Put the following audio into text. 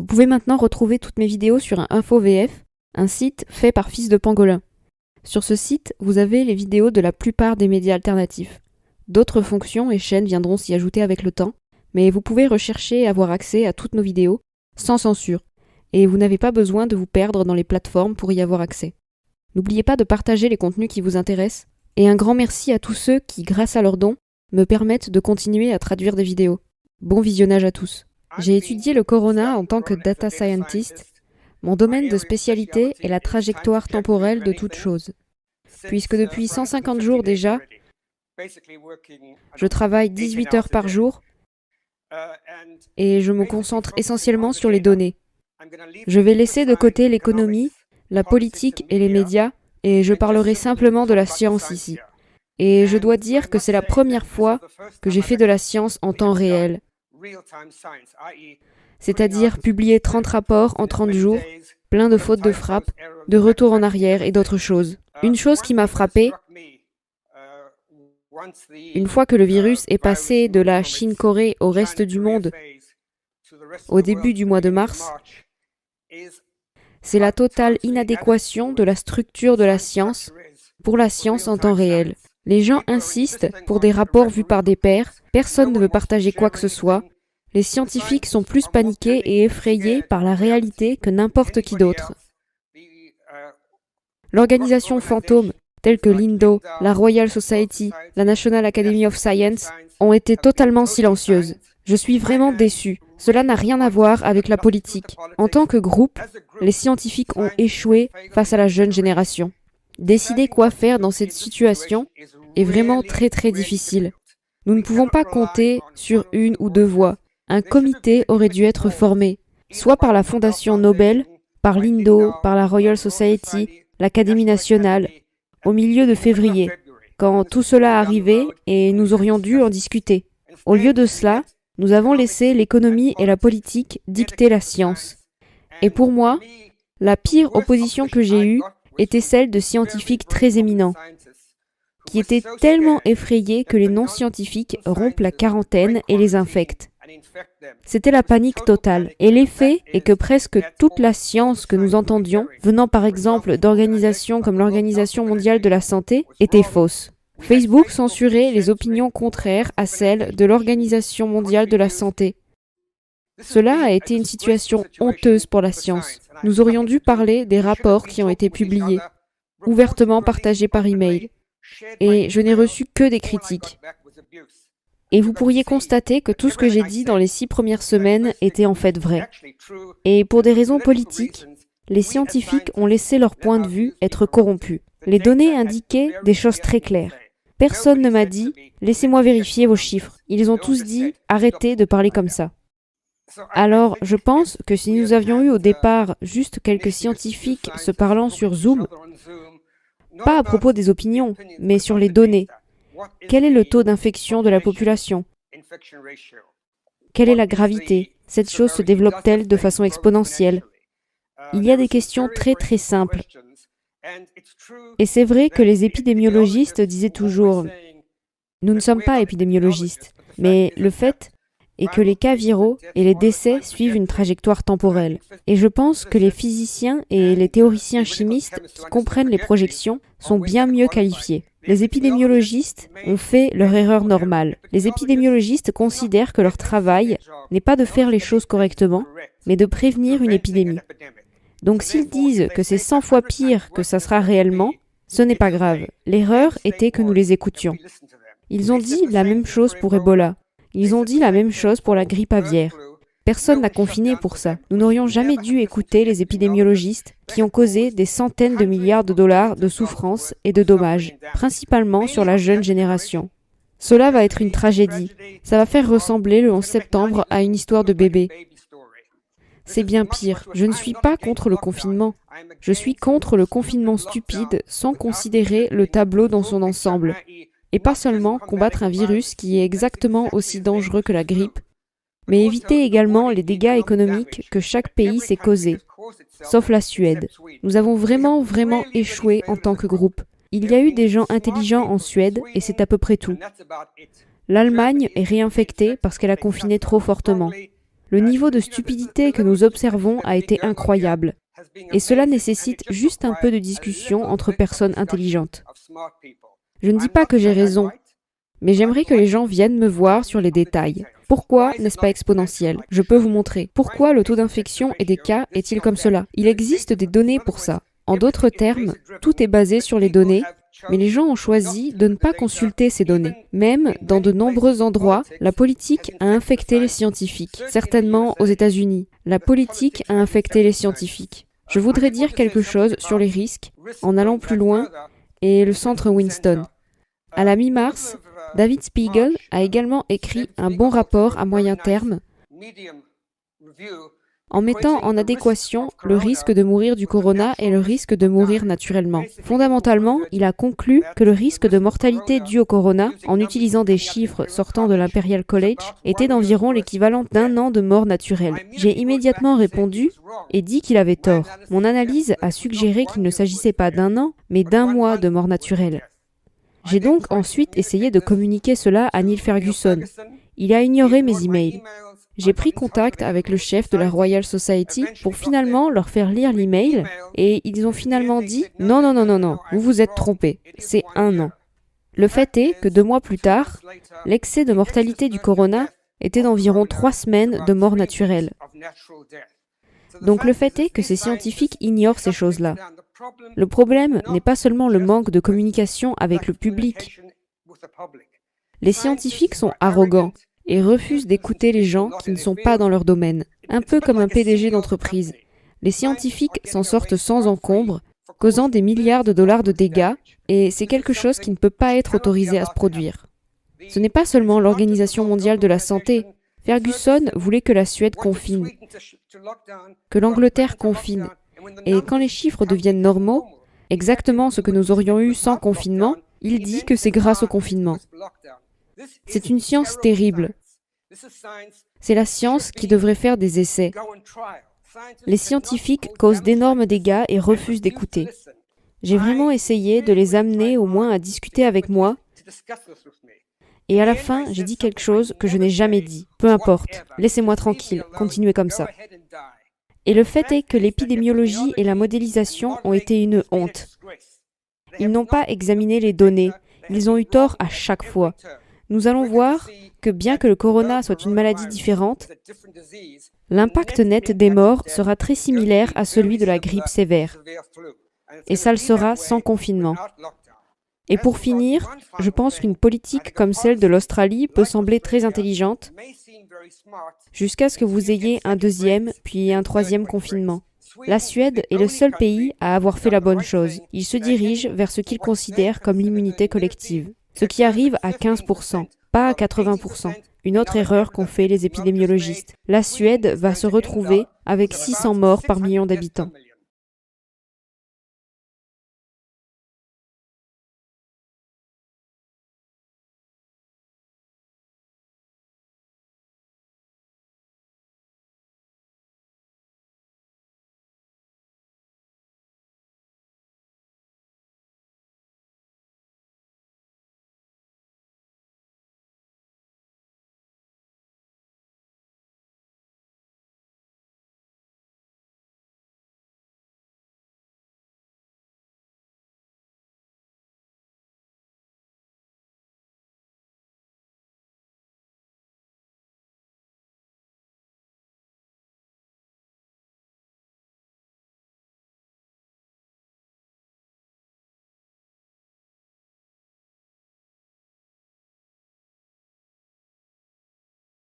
Vous pouvez maintenant retrouver toutes mes vidéos sur un InfoVF, un site fait par Fils de Pangolin. Sur ce site, vous avez les vidéos de la plupart des médias alternatifs. D'autres fonctions et chaînes viendront s'y ajouter avec le temps, mais vous pouvez rechercher et avoir accès à toutes nos vidéos, sans censure, et vous n'avez pas besoin de vous perdre dans les plateformes pour y avoir accès. N'oubliez pas de partager les contenus qui vous intéressent, et un grand merci à tous ceux qui, grâce à leurs dons, me permettent de continuer à traduire des vidéos. Bon visionnage à tous. J'ai étudié le corona en tant que data scientist. Mon domaine de spécialité est la trajectoire temporelle de toute chose. Puisque depuis 150 jours déjà, je travaille 18 heures par jour et je me concentre essentiellement sur les données. Je vais laisser de côté l'économie, la politique et les médias et je parlerai simplement de la science ici. Et je dois dire que c'est la première fois que j'ai fait de la science en temps réel. C'est-à-dire publier 30 rapports en 30 jours, plein de fautes de frappe, de retour en arrière et d'autres choses. Une chose qui m'a frappé, une fois que le virus est passé de la Chine-Corée au reste du monde au début du mois de mars, c'est la totale inadéquation de la structure de la science pour la science en temps réel. Les gens insistent pour des rapports vus par des pairs, personne ne veut partager quoi que ce soit. Les scientifiques sont plus paniqués et effrayés par la réalité que n'importe qui d'autre. L'organisation fantôme, telles que l'INDO, la Royal Society, la National Academy of Science, ont été totalement silencieuses. Je suis vraiment déçu. Cela n'a rien à voir avec la politique. En tant que groupe, les scientifiques ont échoué face à la jeune génération. Décider quoi faire dans cette situation est vraiment très très difficile. Nous ne pouvons pas compter sur une ou deux voix. Un comité aurait dû être formé, soit par la Fondation Nobel, par l'INDO, par la Royal Society, l'Académie nationale, au milieu de février, quand tout cela arrivait et nous aurions dû en discuter. Au lieu de cela, nous avons laissé l'économie et la politique dicter la science. Et pour moi, la pire opposition que j'ai eue était celle de scientifiques très éminents, qui étaient tellement effrayés que les non-scientifiques rompent la quarantaine et les infectent. C'était la panique totale. Et l'effet est que presque toute la science que nous entendions, venant par exemple d'organisations comme l'Organisation mondiale de la santé, était fausse. Facebook censurait les opinions contraires à celles de l'Organisation mondiale de la santé. Cela a été une situation honteuse pour la science. Nous aurions dû parler des rapports qui ont été publiés, ouvertement partagés par email. Et je n'ai reçu que des critiques. Et vous pourriez constater que tout ce que j'ai dit dans les 6 premières semaines était en fait vrai. Et pour des raisons politiques, les scientifiques ont laissé leur point de vue être corrompu. Les données indiquaient des choses très claires. Personne ne m'a dit « Laissez-moi vérifier vos chiffres ». Ils ont tous dit « Arrêtez de parler comme ça ». Alors, je pense que si nous avions eu au départ juste quelques scientifiques se parlant sur Zoom, pas à propos des opinions, mais sur les données, quel est le taux d'infection de la population? Quelle est la gravité? Cette chose se développe-t-elle de façon exponentielle? Il y a des questions très très simples. Et c'est vrai que les épidémiologistes disaient toujours « Nous ne sommes pas épidémiologistes, mais le fait est que les cas viraux et les décès suivent une trajectoire temporelle. Et je pense que les physiciens et les théoriciens chimistes qui comprennent les projections sont bien mieux qualifiés. Les épidémiologistes ont fait leur erreur normale. Les épidémiologistes considèrent que leur travail n'est pas de faire les choses correctement, mais de prévenir une épidémie. Donc s'ils disent que c'est 100 fois pire que ça sera réellement, ce n'est pas grave. L'erreur était que nous les écoutions. Ils ont dit la même chose pour Ebola. Ils ont dit la même chose pour la grippe aviaire. Personne n'a confiné pour ça. Nous n'aurions jamais dû écouter les épidémiologistes qui ont causé des centaines de milliards de dollars de souffrances et de dommages, principalement sur la jeune génération. Cela va être une tragédie. Ça va faire ressembler le 11 septembre à une histoire de bébé. C'est bien pire. Je ne suis pas contre le confinement. Je suis contre le confinement stupide sans considérer le tableau dans son ensemble. Et pas seulement combattre un virus qui est exactement aussi dangereux que la grippe, mais éviter également les dégâts économiques que chaque pays s'est causés, sauf la Suède. Nous avons vraiment échoué en tant que groupe. Il y a eu des gens intelligents en Suède et c'est à peu près tout. L'Allemagne est réinfectée parce qu'elle a confiné trop fortement. Le niveau de stupidité que nous observons a été incroyable. Et cela nécessite juste un peu de discussion entre personnes intelligentes. Je ne dis pas que j'ai raison, mais j'aimerais que les gens viennent me voir sur les détails. Pourquoi n'est-ce pas exponentiel? Je peux vous montrer. Pourquoi le taux d'infection et des cas est-il comme cela? Il existe des données pour ça. En d'autres termes, tout est basé sur les données, mais les gens ont choisi de ne pas consulter ces données. Même dans de nombreux endroits, la politique a infecté les scientifiques. Certainement aux États-Unis, la politique a infecté les scientifiques. Je voudrais dire quelque chose sur les risques, en allant plus loin, et le centre Winston. À la mi-mars, David Spiegel a également écrit un bon rapport à moyen terme en mettant en adéquation le risque de mourir du corona et le risque de mourir naturellement. Fondamentalement, il a conclu que le risque de mortalité dû au corona, en utilisant des chiffres sortant de l'Imperial College, était d'environ l'équivalent d'1 an de mort naturelle. J'ai immédiatement répondu et dit qu'il avait tort. Mon analyse a suggéré qu'il ne s'agissait pas d'1 an, mais d'1 mois de mort naturelle. J'ai donc ensuite essayé de communiquer cela à Neil Ferguson. Il a ignoré mes emails. J'ai pris contact avec le chef de la Royal Society pour finalement leur faire lire l'email et ils ont finalement dit « Non, vous vous êtes trompé, c'est 1 an ». Le fait est que 2 mois plus tard, l'excès de mortalité du corona était d'environ 3 semaines de mort naturelle. Donc le fait est que ces scientifiques ignorent ces choses-là. Le problème n'est pas seulement le manque de communication avec le public. Les scientifiques sont arrogants et refusent d'écouter les gens qui ne sont pas dans leur domaine, un peu comme un PDG d'entreprise. Les scientifiques s'en sortent sans encombre, causant des milliards de dollars de dégâts, et c'est quelque chose qui ne peut pas être autorisé à se produire. Ce n'est pas seulement l'Organisation mondiale de la santé. Ferguson voulait que la Suède confine, que l'Angleterre confine, et quand les chiffres deviennent normaux, exactement ce que nous aurions eu sans confinement, il dit que c'est grâce au confinement. C'est une science terrible. C'est la science qui devrait faire des essais. Les scientifiques causent d'énormes dégâts et refusent d'écouter. J'ai vraiment essayé de les amener au moins à discuter avec moi. Et à la fin, j'ai dit quelque chose que je n'ai jamais dit. Peu importe, laissez-moi tranquille, continuez comme ça. Et le fait est que l'épidémiologie et la modélisation ont été une honte. Ils n'ont pas examiné les données. Ils ont eu tort à chaque fois. Nous allons voir que bien que le corona soit une maladie différente, l'impact net des morts sera très similaire à celui de la grippe sévère. Et ça le sera sans confinement. Et pour finir, je pense qu'une politique comme celle de l'Australie peut sembler très intelligente jusqu'à ce que vous ayez un 2e puis un 3e confinement. La Suède est le seul pays à avoir fait la bonne chose. Il se dirige vers ce qu'il considère comme l'immunité collective, ce qui arrive à 15%, pas à 80%. Une autre erreur qu'ont fait les épidémiologistes. La Suède va se retrouver avec 600 morts par million d'habitants.